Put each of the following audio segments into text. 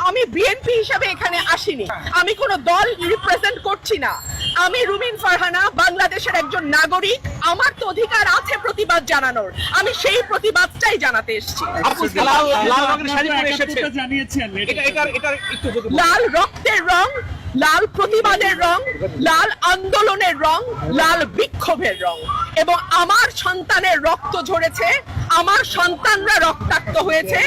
আমি বিএনপি হিসেবে এখানে আসিনি, আমি কোনো দল রিপ্রেজেন্ট করছি না। আমি রুমিন ফারহানা, বাংলাদেশের একজন নাগরিক। আমার তো অধিকার আছে প্রতিবাদ জানানোর, আমি সেই প্রতিবাদটাই জানাতে এসেছি। লাল রক্তের রং, লাল প্রতিবাদের রং, লাল আন্দোলনের রং, লাল বিক্ষোভের রং, এবং আমার সন্তানের রক্ত ঝরেছে, আমার সন্তানরা রক্তাক্ত হয়েছে,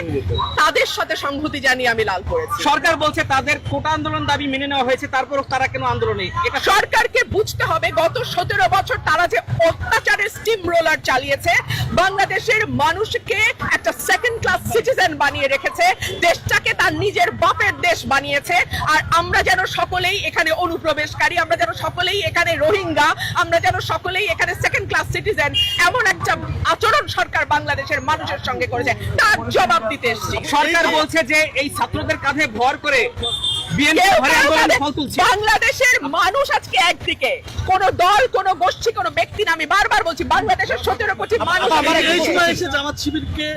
তাদের সাথে সংহতি জানিয়ে আমি লাল করেছি। সরকার বলছে তাদের কোটা আন্দোলন দাবি মেনে নেওয়া হয়েছে, তারপরও তারা কেন আন্দোলনে? এটা সরকারকে বুঝতে হবে, গত 17 বছর তারা যে অত্যাচারের স্টিম রোলার চালিয়েছে, বাংলাদেশের মানুষকে একটা সেকেন্ড ক্লাস সিটিজেন বানিয়ে রেখেছে, দেশটাকে তার নিজের বাপের দেশ বানিয়েছে। আর আমরা যেন সকলেই এখানে অনুপ্রবেশকারী, আমরা যেন সকলেই এখানে রোহিঙ্গা, আমরা যেন সকলেই এখানে সেকেন্ড ক্লাস সিটিজেন, এমন একটা আচরণ সরকার বাংলাদেশের মানুষের সঙ্গে করেছে, তার জবাব দিতে এসেছি। সরকার বলছে যে এই ছাত্রদের কাঁধে ভর করে বাংলাদেশের মানুষ আজকে একদিকে, কোন দল, কোন গোষ্ঠী, কোন ব্যক্তি না। আমি বারবার বলছি, বাংলাদেশের 17 কোটি মানুষ। জামাত শিবিরকে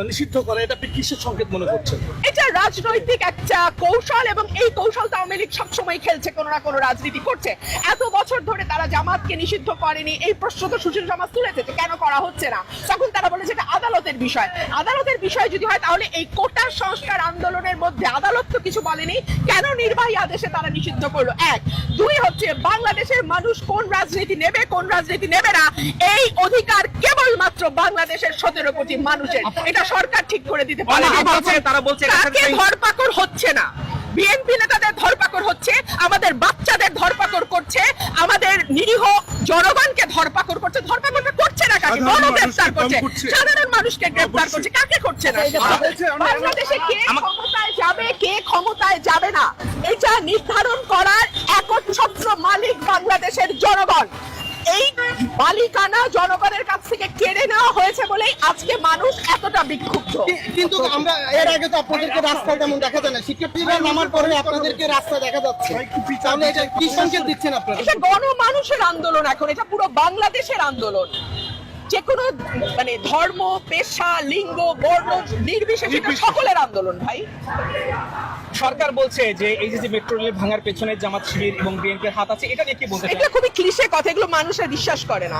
নিষিদ্ধ করে, এটা আপনি কিসের সংকেত মনে করছেন? এটা রাজনৈতিক একটা কৌশল, এবং এই কৌশল আওয়ামী লীগ সবসময় খেলছে, কোনো না কোনো রাজনীতি করছে। এত বছর ধরে তারা জামাতকে নিষিদ্ধ করেনি, এই প্রশ্ন তো সুশীল সমাজ তুলেছে যে কেন করা হচ্ছে না। তখন তারা বলেছে এটা আদালতের বিষয়। আদালতের বিষয় যদি হয়, তাহলে এই কোটা সংস্কার আন্দোলনের মধ্যে আদালত তো কিছু বলেনি, কেন নির্বাহী আদেশে তারা নিষিদ্ধ করলো? এক। দুই হচ্ছে, বাংলাদেশের মানুষ কোন রাজনীতি নেবে, কোন রাজনীতি নেবে না, এই অধিকার কেবলমাত্র বাংলাদেশের 17 কোটি মানুষের। এটা সরকার ঠিক করে দিতে পারে। তারা বলছে তাকে ধরপাকড় হচ্ছে না, বিএনপি নেতাদের ধরপাকড় হচ্ছে, আমাদের বাচ্চাদের ধরপাকড় করছে, আমাদের নিরীহ জনগণকে ধরপাকড় করছে। ধরপাকড়টা করছে না কাকে? গণগ্রেফতার করছে, সাধারণ মানুষকে গ্রেফতার করছে, কাকে করছে না? বাংলাদেশে কে ক্ষমতায় যাবে, কে ক্ষমতায় যাবে না, এটা নির্ধারণ করার একচ্ছত্র মালিক বাংলাদেশের জনগণ। এই মালিকানা জনগণের কাছ থেকে কেড়ে নেওয়া হয়েছে বলেই আজকে মানুষ এতটা বিক্ষুব্ধ। কিন্তু আমরা এর আগে তো আপনাদেরকে রাস্তায় তেমন দেখা যায় না, শিক্ষার্থীরা নামার পরে আপনাদেরকে রাস্তায় দেখা যাচ্ছে, তাহলে এটা কি সংকেত দিচ্ছেন আপনারা? এটা গণমানুষের আন্দোলন, এখন এটা পুরো বাংলাদেশের আন্দোলন। যে কোনো মানে ধর্ম, পেশা, লিঙ্গ, বর্ণ নির্বিশেষে এটা সকলের আন্দোলন ভাই। সরকার বলছে যে এই যে মেট্রো রেল ভাঙার পেছনে জামাত শিবির এবং বিএনপির হাত আছে, এটা নিয়ে কি বলতে চান? এটা খুবই ক্লিশে কথা, এগুলো মানুষের বিশ্বাস করে না।